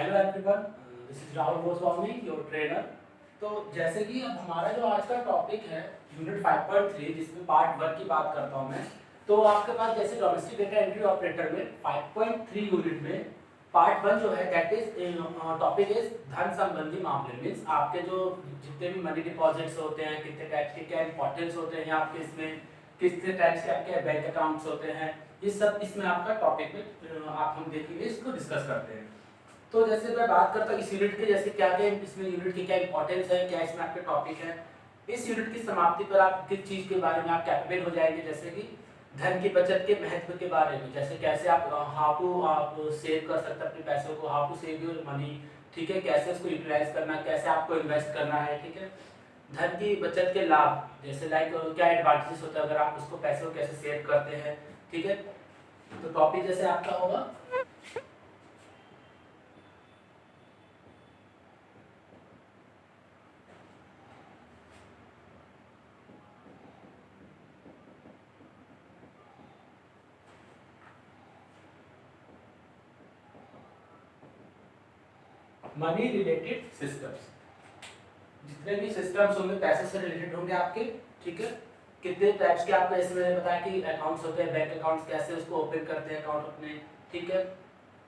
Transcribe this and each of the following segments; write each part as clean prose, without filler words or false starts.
Hello everyone, this is Rahul Goswami, your trainer. तो जैसे कि अब हमारा जो आज का टॉपिक है यूनिट 5.3, जिसमें पार्ट 1 की बात करता हूं मैं। तो आपके पास जैसे डोमेस्टिक डेटा एंट्री ऑपरेटर में 5.3 यूनिट में पार्ट 1 जो है दैट इज टॉपिक इज धन संबंधी मामले। मीन्स आपके जो जितने भी मनी डिपॉजिट्स होते हैं, कितने टाइप्स के क्या इंपॉर्टेंस होते हैं आपके इसमें, कितने टाइप्स के आपके बैंक अकाउंट्स होते हैं, ये सब इसमें आपका टॉपिक में आप हम देखेंगे, इसको डिस्कस करते हैं। तो जैसे मैं बात करता हूँ इस यूनिट के, जैसे क्या क्या इसमें यूनिट की क्या इंपॉर्टेंस है, क्या इसमें आपके टॉपिक है। इस यूनिट की समाप्ति पर आप किस चीज के बारे में आप कैपेबल हो जाएंगे, जैसे कि धन की बचत के महत्व के बारे में, जैसे कैसे आप हाउ टू आप सेव कर सकते हैं अपने पैसों को, how to save your money, ठीक है, कैसे उसको यूटिलाइज करना है, कैसे आपको इन्वेस्ट करना है, ठीक है। धन की बचत के लाभ, जैसे लाइक क्या एडवांटेजेस होता है अगर आप उसको पैसे को कैसे सेव करते हैं, ठीक है। तो टॉपिक जैसे आपका होगा मनी रिलेटेड सिस्टम्स। जितने भी सिस्टम्स होंगे पैसे से रिलेटेड होंगे आपके, ठीक है। कितने टाइप्स के आपको ऐसे मैंने बताया कि अकाउंट्स होते हैं, बैंक अकाउंट्स कैसे उसको ओपन करते हैं अकाउंट अपने, ठीक है।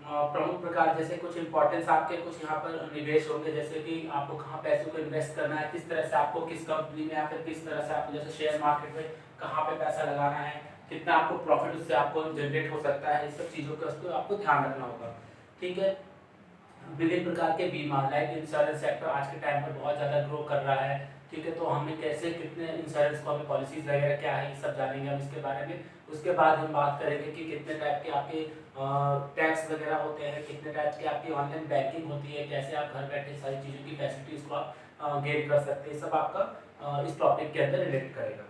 प्रमुख प्रकार जैसे कुछ इंपॉर्टेंस आपके कुछ यहाँ पर निवेश होंगे, जैसे कि आपको कहाँ पैसों को इन्वेस्ट करना है, किस तरह से आपको किस कंपनी में या फिर किस तरह से आपको जैसे शेयर मार्केट में कहाँ पे पैसा लगाना है, कितना आपको प्रॉफिट उससे आपको जनरेट हो सकता है, इस सब चीज़ों का उसको आपको ध्यान रखना होगा, ठीक है। विभिन्न प्रकार के बीमा, लाइफ इंश्योरेंस सेक्टर आज के टाइम पर बहुत ज़्यादा ग्रो कर रहा है, ठीक है। तो हमें कैसे कितने इंश्योरेंस को हमें पॉलिसीज वगैरह क्या है ये सब जानेंगे हम इसके बारे में। उसके बाद हम बात करेंगे कि कितने टाइप के आपके टैक्स वगैरह होते हैं, कितने टाइप की आपकी ऑनलाइन बैंकिंग होती है, कैसे आप घर बैठे सारी चीज़ों की फैसिलिटीज़ को आप गेन कर सकते हैं, सब आपका इस टॉपिक के अंदर रिलेट करेगा।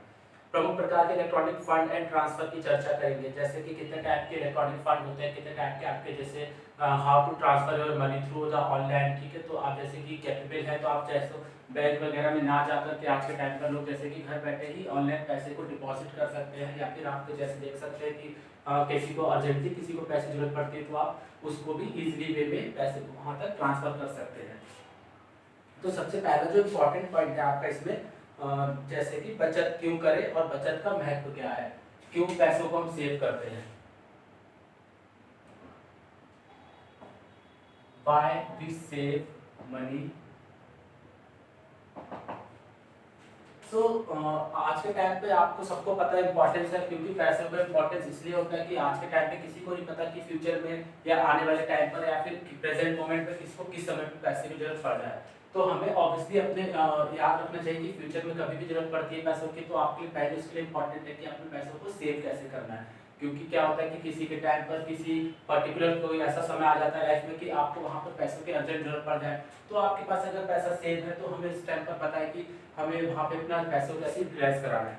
प्रमुख प्रकार के इलेक्ट्रॉनिक फंड एंड ट्रांसफर की चर्चा करेंगे, जैसे कि कितने टाइप के इलेक्ट्रॉनिक फंड होते हैं, कितने टाइप के आपके जैसे how to transfer your money through the online, ठीक है। तो आप जैसे कि कैपेबल है तो आप जैसे बैंक वगैरह में ना जाकर के आज के टाइम पर लोग जैसे कि घर बैठे ही ऑनलाइन पैसे को डिपॉजिट कर सकते हैं, या फिर आप जैसे देख सकते हैं कि किसी को अर्जेंटली किसी को पैसे जरूरत पड़ती है तो आप उसको भी इजीली वे में पैसे को वहाँ तक ट्रांसफर कर सकते हैं। तो सबसे पहला जो इम्पोर्टेंट पॉइंट है आपका इसमें जैसे कि बचत क्यों करें और बचत का महत्व क्या है, क्यों पैसों को हम सेव करते हैं, why we save money। तो आज के टाइम पे आपको सबको पता है इंपॉर्टेंस है, क्योंकि पैसों का इंपॉर्टेंस इसलिए होता है कि आज के टाइम पे किसी को नहीं पता कि फ्यूचर में या आने वाले टाइम पर या फिर प्रेजेंट मोमेंट पे किसको किस समय पे पैसे की जरूरत पड़ जाए। तो हमें ऑब्वियसली अपने याद रखना चाहिए कि फ्यूचर में कभी भी जरूरत पड़ती है पैसों की, तो आपके लिए पहले उसके लिए इंपॉर्टेंट है कि अपने पैसों को सेव कैसे करना है। क्योंकि क्या होता है कि किसी के टाइम पर किसी पर्टिकुलर कोई ऐसा समय आ जाता है लाइफ में कि आपको वहाँ पर पैसों की अर्जेंट जरूरत पड़ जाए, तो आपके पास अगर पैसा सेव है तो हमें इस टाइम पर पता है कि हमें वहाँ पे अपना पैसों कैसे यूटिलाइज कराना है।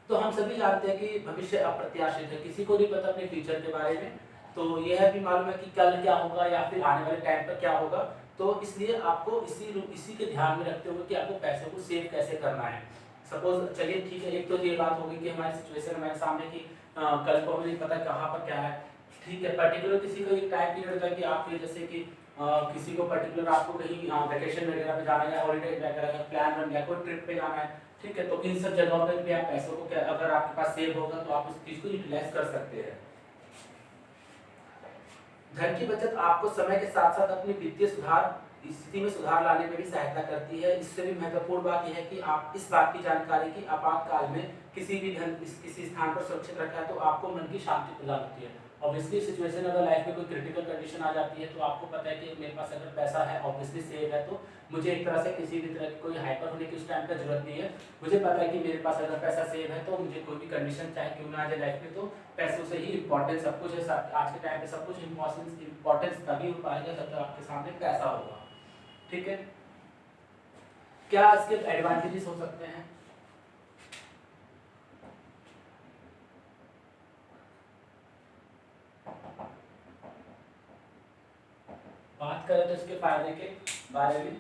तो हम सभी जानते हैं कि भविष्य अप्रत्याशित है, किसी को नहीं पता अपने फ्यूचर के बारे में। तो यह भी मालूम है कि कल क्या होगा या फिर आने वाले टाइम पर क्या होगा। तो इसलिए आपको इसी के ध्यान में रखते हुए कि आपको पैसों को सेव कैसे करना है। सपोज चलिए ठीक है, एक तो ये बात होगी कि हमारी सिचुएशन हमारे सामने की कल को हमें नहीं पता कहाँ पर क्या है, ठीक है। पर्टिकुलर किसी को एक टाइम पीरियड होता है कि आप जैसे कि किसी को पर्टिकुलर आपको कहीं वैकेशन वगैरह पे जाना है या हॉलीडे वगैरह का प्लान बन गया, कोई ट्रिप पे जाना है, ठीक है। तो इन सब जगहों पर भी आप पैसों को क्या अगर आपके पास सेव होगा तो आप उस चीज को यूटिलाइज कर सकते हैं। धन की बचत आपको समय के साथ साथ अपनी वित्तीय सुधार स्थिति में सुधार लाने में भी सहायता करती है। इससे भी महत्वपूर्ण बात यह है कि आप इस बात की जानकारी की आपातकाल में किसी भी धन किसी स्थान पर सुरक्षित रखा है तो आपको मन की शांति प्रदान होती है। ऑब्वियसली सिचुएशन अगर लाइफ में कोई क्रिटिकल कंडीशन आ जाती है तो आपको पता है कि मेरे पास अगर पैसा है ऑब्वियसली सेव है, तो मुझे एक तरह से किसी भी तरह की कोई हाइपर होने की उस टाइम पर जरूरत नहीं है। मुझे पता है कि मेरे पास अगर पैसा सेव है तो मुझे कोई भी कंडीशन चाहे क्यों ना आ जाए लाइफ में, तो पैसों से ही इंपॉर्टेंस सब कुछ है। आज के टाइम पे सब कुछ इंपॉर्टेंस तभी हो पाएगा जब तक आपके सामने पैसा होगा, ठीक है। क्या इसके एडवांटेजेस हो सकते हैं? बात करें तो इसके फायदे के बारे में,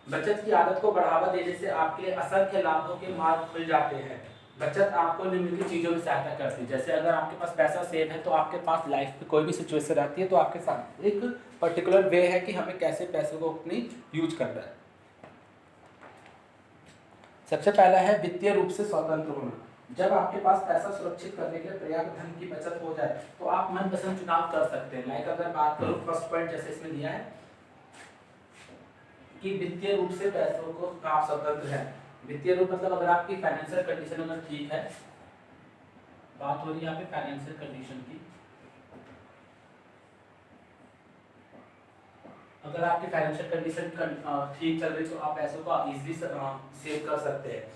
बचत की आदत को बढ़ावा देने से आपके लिए असंख्य लाभों के मार्ग खुल जाते हैं। बचत आपको निम्नलिखित चीज़ों में सहायता करती है। जैसे अगर आपके पास पैसा सेव है तो आपके पास लाइफ में कोई भी सिचुएशन आती है तो आपके साथ एक पर्टिकुलर वे है कि हमें कैसे पैसों को अपनी यूज करना है। सबसे पहला है वित्तीय रूप से स्वतंत्र होना। जब आपके पास पैसा सुरक्षित करने के लिए पर्याप्त धन की बचत हो जाए तो आप मनपसंद चुनाव कर सकते हैं। लाइक अगर बात करूँ फर्स्ट पॉइंट जैसे इसमें दिया है कि वित्तीय रूप से पैसों को आप स्वतंत्र हैं। वित्तीय रूप मतलब अगर आपकी फाइनेंशियल कंडीशन अगर ठीक है, बात हो रही है यहाँ पे फाइनेंशियल कंडीशन की, अगर आपकी फाइनेंशियल कंडीशन ठीक चल रही तो आप पैसों को इजीली सेव कर सकते हैं।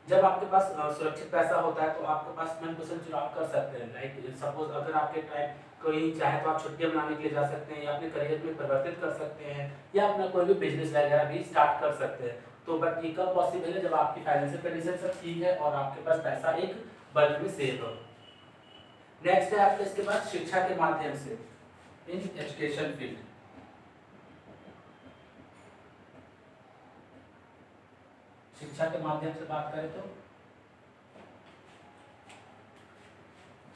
जब आपके पास सुरक्षित पैसा होता है तो आपके पास मनपसंद चुनाव कर सकते हैं। लाइक सपोज अगर आपके टाइम कोई चाहे तो आप छुट्टियां मनाने के लिए जा सकते हैं या अपने करियर में परिवर्तित कर सकते हैं या अपना कोई भी बिजनेस वगैरह भी स्टार्ट कर सकते हैं। तो बट ये कब पॉसिबल है, जब आपकी फाइनेंशियल कंडीशन सब ठीक है और आपके पास पैसा एक बल्क में सेव हो। नेक्स्ट है आपके इसके बाद शिक्षा के माध्यम से इन एजुकेशन फील्ड। शिक्षा के माध्यम से बात करें तो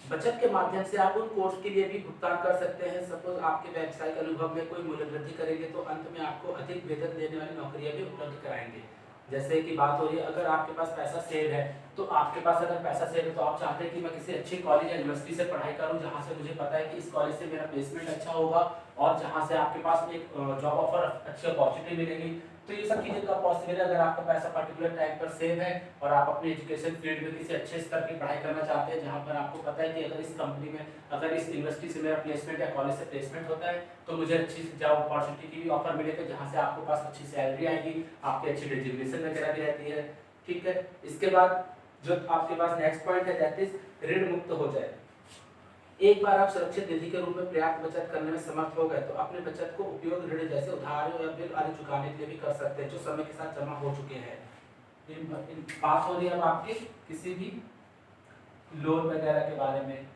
बचत के माध्यम से आप उन कोर्स के लिए भी भुगतान कर सकते हैं। सपोज आपके व्यावसायिक अनुभव में कोई मूल्य वृद्धि करेंगे तो अंत में आपको अधिक वेतन देने वाली नौकरियां भी उपलब्ध कराएंगे। जैसे कि बात हो रही है अगर आपके पास पैसा सेव है तो आपके पास अगर पैसा सेव है तो आप चाहते हैं कि मैं किसी अच्छे कॉलेज या यूनिवर्सिटी से पढ़ाई करूं जहां से मुझे पता है कि इस कॉलेज से मेरा प्लेसमेंट अच्छा होगा और जहां से आपके पास एक जॉब ऑफर अच्छी अपॉर्चुनिटी मिलेगी। तो ये सब चीज़ें कब पॉसिबल है, अगर आपका पैसा पर्टिकुलर टाइम पर सेव है और आप अपनी एजुकेशन फील्ड में किसी अच्छे स्तर की पढ़ाई करना चाहते हैं जहाँ पर आपको पता है कि अगर इस कंपनी में अगर इस यूनिवर्सिटी से मेरा प्लेसमेंट या कॉलेज से प्लेसमेंट होता है तो मुझे अच्छी जॉब अपॉर्चुनिटी की भी ऑफर मिलेगा जहाँ से आपके पास अच्छी सैलरी आएगी, आपकी अच्छी डेजिग्नेशन वगैरह भी रहती है। ठीक है, इसके बाद जो आपके पास नेक्स्ट पॉइंट है दैट इज ऋण मुक्त हो जाए। एक बार आप सुरक्षित निधि के रूप में पर्याप्त बचत करने में समर्थ हो गए तो अपने बचत को उपयोग ऋण जैसे उधारों या बिल आदि चुकाने के लिए भी कर सकते हैं जो समय के साथ जमा हो चुके हैं। बात हो रही है अब आपके किसी भी लोन वगैरह के बारे में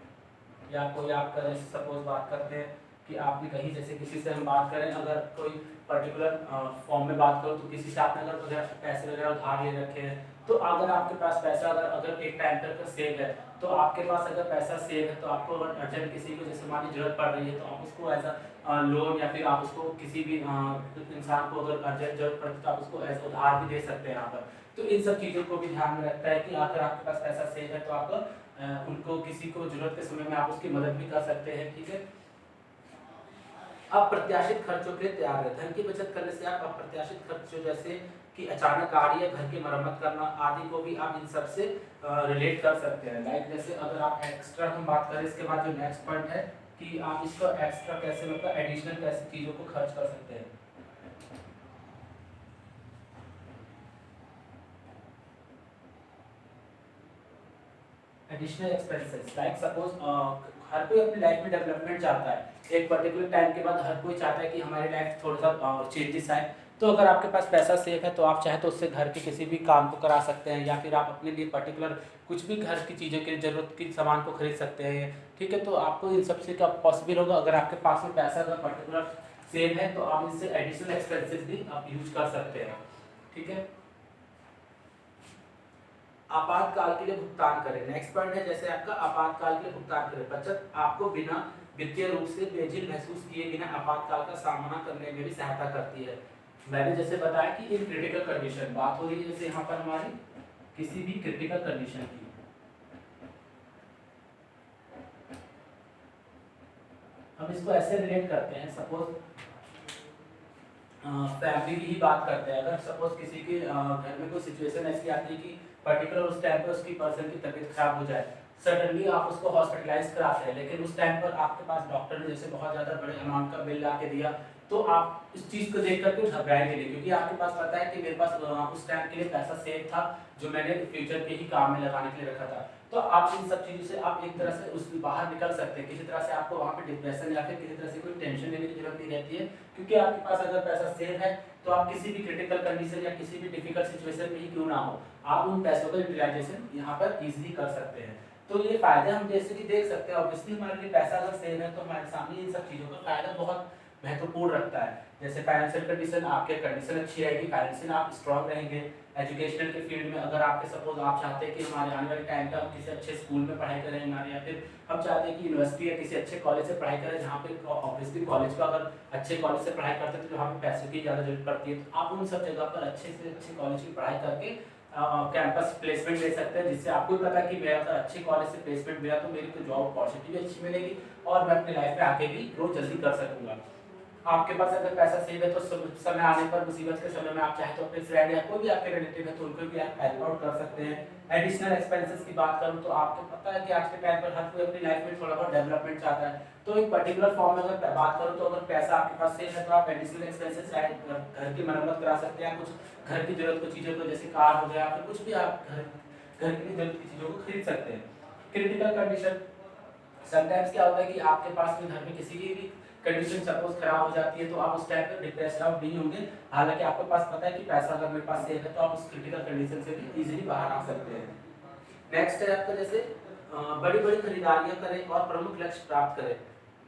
या कोई आपका जैसे सपोज बात करते हैं कि आपने कहीं जैसे किसी से हम बात करें अगर कोई पर्टिकुलर फॉर्म में बात करो तो किसी से आपने अगर पैसे वगैरह उधार ले रखे हैं तो अगर आपके पास पैसा अगर एक टाइम तक सेव है तो आपके पास अगर पैसा सेव है तो आपको अगर अर्जेंट किसी को जैसे मान ली जरूरत पड़ रही है तो आप उसको एज अ लोन या फिर आप उसको किसी भी इंसान को अगर अर्जेंट जरूरत पड़ती है तो आप उसको एज उधार भी दे सकते हैं यहाँ पर। तो इन सब चीज़ों को भी ध्यान में रखता है कि अगर आपके पास पैसा सेव है तो आप उनको किसी को जरूरत के समय में आप उसकी मदद भी कर सकते हैं। ठीक है, अप्रत्याशित खर्चों के लिए तैयार है। धन की बचत करने से आप अप्रत्याशित खर्चों जैसे कि अचानक गाड़ी या घर की मरम्मत करना आदि को भी आप इन सब से रिलेट कर सकते हैं। लाइक जैसे अगर आप एक्स्ट्रा हम बात करें इसके बाद जो नेक्स्ट पॉइंट है कि आप इसको एक्स्ट्रा कैसे मतलब एडिशनल कैसे चीज़ों को खर्च कर सकते हैं। एडिशनल एक्सपेंसेस लाइक सपोज हर कोई अपनी लाइफ में डेवलपमेंट चाहता है, एक पर्टिकुलर टाइम के बाद हर कोई चाहता है कि हमारी लाइफ थोड़ा सा चेंजेस आए। तो अगर आपके पास पैसा सेव है तो आप चाहे तो उससे घर के किसी भी काम को करा सकते हैं या फिर आप अपने लिए पर्टिकुलर कुछ भी घर की चीज़ों के ज़रूरत की सामान को खरीद सकते हैं। ठीक है, तो आपको इन सबसे क्या पॉसिबल होगा अगर आपके पास में पैसा अगर पर्टिकुलर सेव है तो आप इससे एडिशनल एक्सपेंसेस भी आप यूज कर सकते हैं। ठीक है, आपातकाल के लिए भुगतान करें। नेक्स्ट पॉइंट है जैसे आपका आपातकाल के लिए भुगतान करें। बचत आपको बिना वित्तीय रूप से बेझिल महसूस किए बिना आपातकाल का सामना करने में भी सहायता करती है। मैंने जैसे बताया कि इन क्रिटिकल कंडीशन बात हो रही है जैसे यहाँ पर हमारी किसी भी क्रिटिकल कंडीशन की, हम इसको ऐसे रिलेट करते हैं। सपोज फैमिली की ही बात करते हैं, अगर सपोज किसी के घर में कोई सिचुएशन ऐसी आती है कि पर्टिकुलर उस टाइम पर उसकी पर्सन की तबीयत खराब हो जाए, सडनली आप उसको हॉस्पिटलाइज कराते हैं लेकिन उस टाइम पर आपके पास डॉक्टर ने जैसे बहुत ज़्यादा बड़े अमाउंट का बिल ला के दिया तो आप इस चीज़ को देख करके घबराएंगे नहीं क्योंकि आपके पास पता है कि मेरे पास उस टाइम के लिए पैसा सेव था जो मैंने फ्यूचर के ही काम में लगाने के लिए रखा था। तो आप इन सब चीज़ों से आप एक तरह से उस बाहर निकल सकते हैं। किसी तरह से आपको वहाँ पे डिप्रेशन या फिर किसी तरह से कोई टेंशन लेने की जरूरत नहीं रहती है क्योंकि आपके पास अगर पैसा सेव है तो आप किसी भी क्रिटिकल कंडीशन या किसी भी डिफिकल्ट सिचुएशन में ही क्यों ना हो आप उन पैसों का यूटिलाइजेशन यहाँ पर इजीली कर सकते हैं। तो ये फायदे हम जैसे कि देख सकते हैं, ऑब्वियसली हमारे लिए पैसा अगर सेव है तो हमारे सामने इन सब चीज़ों का फायदा बहुत महत्वपूर्ण रखता है। जैसे फाइनेंशियल कंडीशन, आपके कंडीशन अच्छी रहेगी, फाइनेंशियल आप स्ट्रॉन्ग रहेंगे। एजुकेशनल के फील्ड में अगर आपके सपोज आप चाहते हैं कि हमारे आने वाले टाइम पे हम किसी अच्छे स्कूल में पढ़ाई करें हमारे, या फिर हम चाहते हैं कि यूनिवर्सिटी या किसी अच्छे कॉलेज से पढ़ाई करें जहाँ पे ऑब्वियसली कॉलेज का अगर अच्छे कॉलेज से पढ़ाई करते हैं तो वहाँ पे पैसों की ज़्यादा जरूरत पड़ती है, तो आप उन सब जगह पर अच्छे से अच्छे कॉलेज की पढ़ाई करके कैंपस प्लेसमेंट ले सकते हैं, जिससे आपको भी पता है कि मेरा अगर अच्छे कॉलेज से प्लेसमेंट मिला तो मेरी तो जॉब अपॉर्चुनिटी भी अच्छी मिलेगी और मैं अपनी लाइफ में आगे भी ग्रो जल्दी कर सकूंगा। आपके पास अगर पैसा सेव है तो समय आने पर, मुसीबत के समय में आप चाहे तो अपने फ्रेंड या कोई भी आपके रिलेटिव है तो उनको भी आप हेल्प आउट कर सकते हैं। एडिशनल एक्सपेंसेस की बात करूं तो आपको पता है कि आज के टाइम पर हर कोई अपनी लाइफ में थोड़ा बहुत डेवलपमेंट चाहता है, तो एक पर्टिकुलर फॉर्म में अगर बात करूं तो अगर पैसा आपके पास सेव है तो आप एडिशनल एक्सपेंसेस चाहे घर की मरम्मत करा सकते हैं, कुछ घर की जरूरत की चीज़ों को जैसे कार हो गया, फिर कुछ भी आप घर की जरूरत की चीज़ों को खरीद सकते हैं। क्रिटिकल कंडीशन, समटाइम्स क्या होता है कि आपके पास में घर में किसी की भी कंडीशन सपोज खराब हो जाती है तो आप उस टाइम पर डिप्रेस्ड आउट नहीं होंगे, हालांकि आपके पास पता है कि पैसा अगर मेरे पास सेव है तो आप उस क्रिटिकल कंडीशन से भी इजीली बाहर आ सकते हैं। नेक्स्ट है आपका जैसे बड़ी बड़ी खरीदारियां करें और प्रमुख लक्ष्य प्राप्त करें।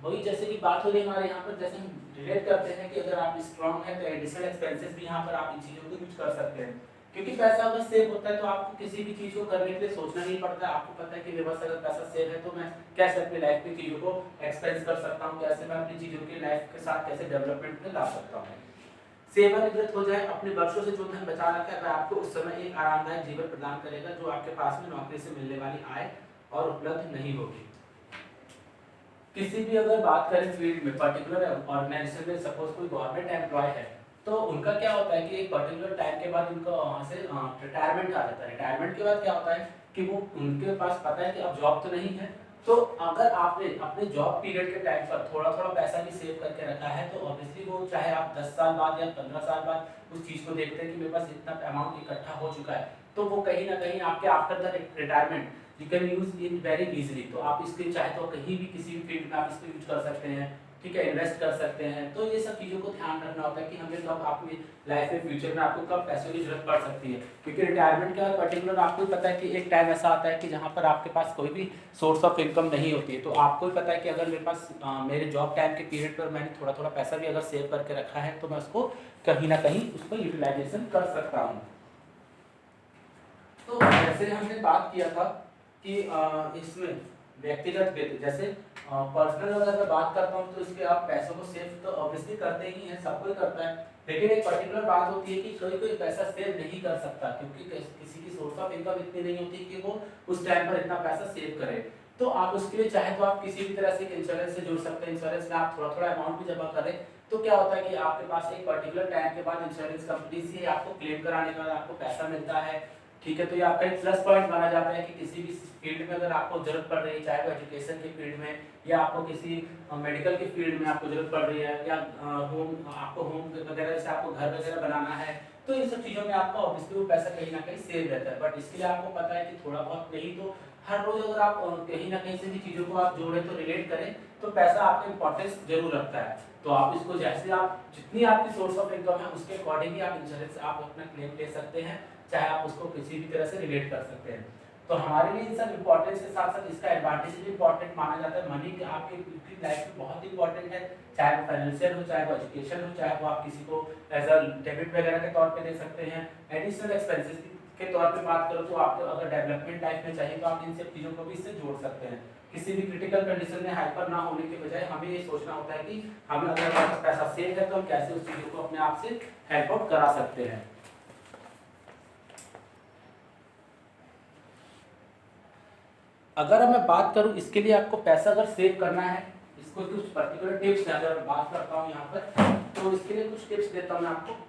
वही जैसे कि बात हो रही है हमारे यहाँ पर, जैसे हम रिलेट करते हैं कि अगर आप स्ट्रांग हैं तो एडिशनल एक्सपेंसेस भी यहाँ पर आप इन चीज़ों को यूज कर सकते हैं, क्योंकि पैसा अगर सेव होता है तो आपको किसी भी चीज़ को करने के लिए सोचना नहीं पड़ता। आपको पता है कि मेरे पास अगर पैसा सेव है तो मैं कैसे अपनी लाइफ में चीज़ों को एक्सपेंस कर सकता हूँ, कैसे मैं अपनी चीज़ों की लाइफ के साथ कैसे डेवलपमेंट में ला सकता हूँ। सेवानिवृत्त हो जाए, अपने वर्षों से जो धन बचा रखा है वह आपको उस समय एक आरामदायक जीवन प्रदान करेगा जो आपके पास में नौकरी से मिलने वाली आय और उपलब्ध नहीं होगी। किसी भी अगर बात करें फील्ड में, पर्टिकुलर ऑर्गेनाइजेशन में सपोज कोई गवर्नमेंट एम्प्लॉय है तो उनका क्या होता है कि एक पर्टिकुलर टाइम के बाद उनका वहाँ से रिटायरमेंट आ जाता है। रिटायरमेंट के बाद क्या होता है कि वो उनके पास पता है कि अब जॉब तो नहीं है, तो अगर आपने अपने जॉब पीरियड के टाइम पर थोड़ा थोड़ा पैसा भी सेव करके रखा है तो ऑब्वियसली वो चाहे आप 10 साल बाद या 15 साल बाद उस चीज़ को देखते हैं कि मेरे पास इतना अमाउंट इकट्ठा हो चुका है, तो वो कहीं ना कहीं आपके after the retirement you can use in very easily. तो आप इसके चाहे तो कहीं भी किसी भी फील्ड में आप इसको यूज कर सकते हैं, ठीक है, इन्वेस्ट कर सकते हैं। तो ये सब चीज़ों को ध्यान रखना होता है कि हमें कब आपकी लाइफ में फ्यूचर में आपको कब पैसों की जरूरत पड़ सकती है, क्योंकि रिटायरमेंट के बाद पर्टिकुलर आपको पता है कि एक टाइम ऐसा आता है कि जहाँ पर आपके पास कोई भी सोर्स ऑफ इनकम नहीं होती है। तो आपको भी पता है कि अगर मेरे पास मेरे जॉब टाइम के पीरियड पर मैंने थोड़ा थोड़ा पैसा भी अगर सेव करके रखा है तो मैं उसको कहीं ना कहीं उसको यूटिलाइजेशन कर सकता हूँ। तो जैसे हमने बात किया था कि इसमें व्यक्तिगत वित्त, जैसे पर्सनल अगर मैं बात करता हूँ तो इसके आप पैसों को सेव तो ऑब्वियसली करते ही हैं, सब कोई करता है, लेकिन एक पर्टिकुलर बात होती है कि कोई कोई पैसा सेव नहीं कर सकता क्योंकि किसी की सोर्स ऑफ इनकम इतनी नहीं होती कि वो उस टाइम पर इतना पैसा सेव करे। तो आप उसके लिए चाहे तो आप किसी भी तरह से इंश्योरेंस से जुड़ सकते हैं, इंश्योरेंस में आप थोड़ा थोड़ा अमाउंट भी जमा करें तो क्या होता है कि आपके पास एक पर्टिकुलर टाइम के बाद इंश्योरेंस कंपनी से आपको क्लेम कराने के बाद आपको पैसा मिलता है, ठीक है। तो ये आपका एक प्लस पॉइंट माना जाता है कि किसी भी फील्ड में अगर आपको जरूरत पड़ रही है, चाहे वो एजुकेशन के फील्ड में या आपको किसी मेडिकल के फील्ड में आपको जरूरत पड़ रही है, या होम वगैरह जैसे आपको घर वगैरह बनाना है, तो इन सब चीज़ों में आपका ऑब्वियसली वो पैसा कहीं ना कहीं सेव रहता है। बट इसके लिए आपको पता है कि थोड़ा बहुत नहीं तो हर रोज अगर आप कहीं ना कहीं से भी चीज़ों को आप जोड़ें तो रिलेट करें तो पैसा आपका इंपॉर्टेंस जरूर रखता है। तो आप इसको जैसे आप जितनी आपकी सोर्स ऑफ इनकम है उसके अकॉर्डिंगली आप इंश्योरेंस आप अपना क्लेम ले सकते हैं, चाहे आप उसको किसी भी तरह से रिलेट कर सकते हैं। तो हमारे लिए इन सब इंपॉर्टेंस के साथ साथ इसका एडवांटेज भी इंपॉर्टेंट माना जाता है। मनी आपकी लाइफ में बहुत इंपॉर्टेंट है, चाहे वो फाइनेंशियल हो, चाहे वो एजुकेशन हो, चाहे वो आप किसी को एज अ डेबिट वगैरह के तौर पे दे सकते हैं। एडिशनल एक्सपेंसेस के तौर पे बात करो तो आपको अगर डेवलपमेंट लाइफ में चाहिए तो आप इन सब चीज़ों को भी इससे जोड़ सकते हैं। किसी भी क्रिटिकल कंडीशन में हाइपर ना होने के बजाय हमें ये सोचना होता है कि हमें अगर हमारे पास पैसा सेव है तो हम कैसे उस चीज़ों को अपने आप से हेल्प आउट करा सकते हैं। अगर मैं बात करूं इसके लिए आपको पैसा अगर सेव करना है, इसको कुछ पर्टिकुलर टिप्स है, अगर बात करता हूं यहाँ पर तो इसके लिए कुछ टिप्स देता हूं मैं आपको।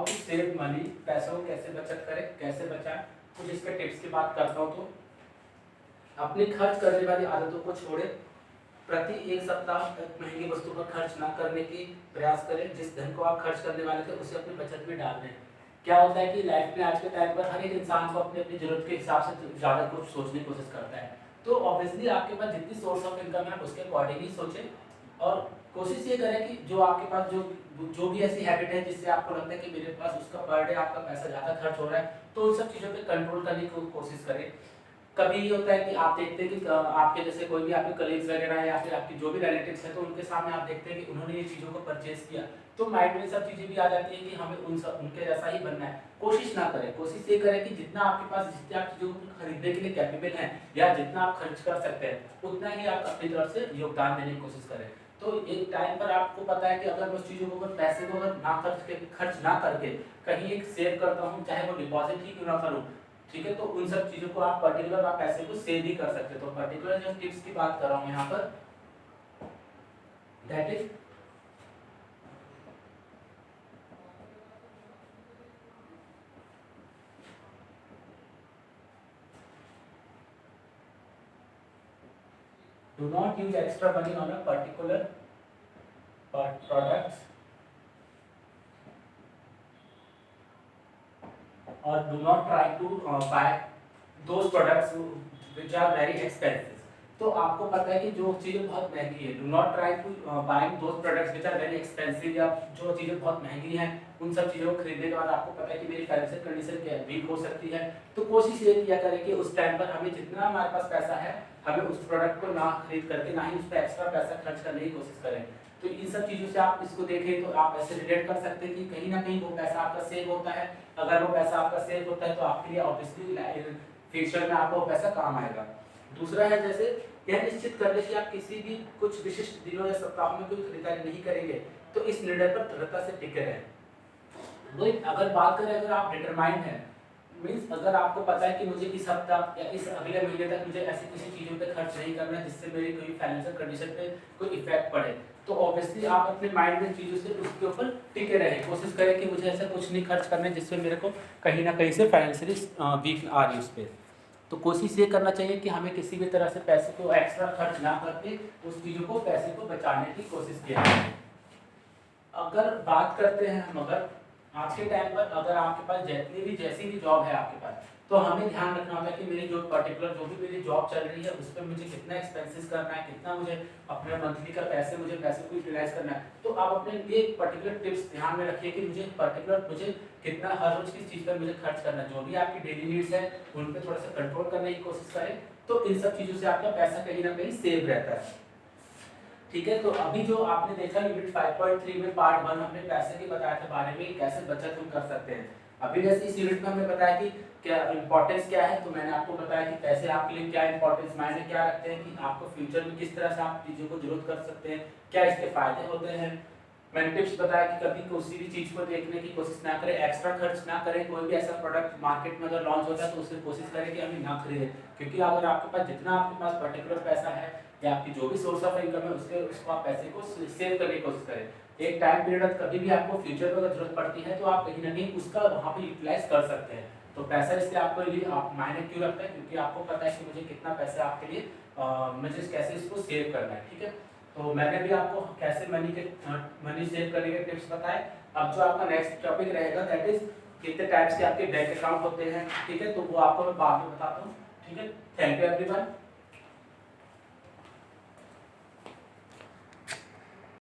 टू सेव मनी, पैसों को कैसे बचत करें, कैसे बचाएं, कुछ इसके टिप्स की बात करता हूँ। तो अपनी खर्च करने वाली आदतों को छोड़े, प्रति एक सप्ताह तक महंगी वस्तु पर खर्च ना करने की प्रयास करें। जिस धन को आप खर्च करने वाले थे उसे अपनी बचत में डाल दें। क्या होता है कि लाइफ में आज के टाइम पर हर एक इंसान को अपनी अपनी जरूरत के हिसाब से ज़्यादा कुछ सोचने की कोशिश करता है। तो ऑब्वियसली आपके पास जितनी सोर्स ऑफ इनकम है आप उसके अकॉर्डिंग ही सोचें और कोशिश ये करें कि जो आपके पास जो भी ऐसी हैबिट है जिससे आपको लगता है कि मेरे पास उसका पर डे आपका पैसा ज़्यादा खर्च हो रहा है, तो उन सब चीज़ों पे कंट्रोल करने की कोशिश करें। कभी ये होता है कि आप देखते हैं कि आपके जैसे कोई भी आपके कलीग्स वगैरह या फिर आपके जो भी रिलेटिव्स हैं, तो उनके सामने आप देखते हैं कि उन्होंने ये चीज़ों को परचेज किया, तो माइंड में सब चीज़ें भी आ जाती है कि हमें उनके जैसा ही बनना है। कोशिश ना करें, कोशिश ये करें कि जितना आपके पास जितने आप चीज़ों को खरीदने के लिए कैपेबल हैं या जितना आप खर्च कर सकते हैं उतना ही आप अपनी तरफ से योगदान देने की कोशिश करें। तो एक टाइम पर आपको पता है कि अगर मैं उस चीज़ों को पैसे को अगर खर्च ना करके कहीं एक सेव करता हूँ, चाहे वो डिपॉजिट ही क्यों ना करूँ, ठीक है, तो उन सब चीज़ों को आप पर्टिकुलर आप पैसे को सेव भी कर सकते हो। तो पर्टिकुलर जो टिप्स की बात कर रहा हूँ यहाँ पर, that is do not use extra money on a particular products or do not try to buy those products which are very expensive। तो आपको पता है कि जो चीज़ें बहुत महंगी है, do not try to buying those products which are very expensive, या जो चीज़ें बहुत महंगी हैं उन सब चीज़ों को खरीदने के बाद आपको पता है कि मेरी फाइनेंशियल कंडीशन क्या वीक हो सकती है, तो कोशिश ये किया करें कि उस टाइम पर हमें जितना हमारे पास पैसा है हमें उस प्रोडक्ट को ना खरीद करके ना ही उस पर एक्स्ट्रा पैसा खर्च करने की कोशिश करें। तो इन सब चीज़ों से आप इसको देखें तो आप ऐसे रिलेट कर सकते हैं कि कहीं ना कहीं वो पैसा आपका सेव होता है। अगर वो पैसा आपका सेव होता है तो आपके लिए ऑब्वियसली फ्यूचर में आपको वो पैसा काम आएगा। दूसरा है जैसे यह निश्चित कर ले कि आप किसी भी कुछ विशिष्ट दिनों या सप्ताह में कोई खरीदारी नहीं करेंगे, तो इस निर्णय पर दृढ़ता से टिके रहें। वही अगर बात करें, अगर आप डिटरमाइंड हैं, मीन्स अगर आपको पता है कि मुझे इस हफ्ता या इस अगले महीने तक मुझे ऐसी किसी चीज़ों पे खर्च नहीं करना है जिससे मेरी कोई फाइनेंशियल कंडीशन पे कोई इफेक्ट पड़े, तो ऑब्वियसली आप अपने माइंड में चीज़ों से उसके ऊपर टिके रहें। कोशिश करें कि मुझे ऐसा कुछ नहीं खर्च करना है जिससे मेरे को कहीं ना कहीं से फाइनेंशियली वीक आ रही उस पर। तो कोशिश ये करना चाहिए कि हमें किसी भी तरह से पैसे को एक्स्ट्रा खर्च ना करके उस चीज़ों को पैसे को बचाने की कोशिश किया जाए। अगर बात करते हैं हम, अगर आज के टाइम पर अगर आपके पास जैसी भी जॉब है आपके पास, तो हमें ध्यान रखना होगा कि मेरी जो भी जॉब चल रही है उस पर मुझे कितना एक्सपेंसेस करना है, कितना मुझे अपने मंथली का पैसे को यूटिलाइज करना है। तो आप अपने लिए एक पर्टिकुलर टिप्स ध्यान में रखिए कि मुझे कितना हर रोज किस चीज़ पर मुझे खर्च करना है। जो भी आपकी डेली नीड्स है उन पर थोड़ा सा कंट्रोल करने की कोशिश करें, तो इन सब चीज़ों से आपका पैसा कहीं ना कहीं सेव रहता है। ठीक है, तो अभी जो आपने देखा यूनिट 5.3 में पार्ट 1 हमने पैसे के बताया था बारे में कैसे बचत हम कर सकते हैं। अभी जैसे इस यूनिट में हमने बताया कि क्या इंपॉर्टेंस क्या है, तो मैंने आपको बताया कि पैसे आपके लिए क्या इंपॉर्टेंस मायने क्या रखते हैं, कि आपको फ्यूचर में किस तरह से आप चीज़ों को जरूरत कर सकते हैं, क्या इसके फायदे होते हैं। मैंने टिप्स बताया कि कभी किसी भी चीज़ को देखने की कोशिश ना करें, एक्स्ट्रा खर्च ना करें। कोई भी ऐसा प्रोडक्ट मार्केट में अगर लॉन्च होता है तो उसकी कोशिश करें कि हमें ना खरीदें, क्योंकि अगर आपके पास जितना आपके पास पर्टिकुलर पैसा है या आपकी जो भी सोर्स ऑफ इनकम है उसको आप पैसे को सेव करने की कोशिश करें। एक टाइम पीरियड कभी भी आपको फ्यूचर में अगर जरूरत पड़ती है तो आप कहीं ना कहीं उसका वहाँ पे यूटिलाइज कर सकते हैं। तो पैसा इसलिए आपके लिए आप मायने क्यों रखते हैं, क्योंकि आपको पता है कि मुझे कितना पैसा आपके लिए मुझे कैसे इसको सेव करना है। ठीक है, तो मैंने भी आपको कैसे मनी सेव करने के टिप्स बताए। अब जो आपका नेक्स्ट टॉपिक रहेगा दैट इज कितने टाइप्स के आपके बैंक अकाउंट होते हैं। ठीक है, तो वो आपको मैं बाद में बताता हूँ। ठीक है, थैंक यू एवरीवन।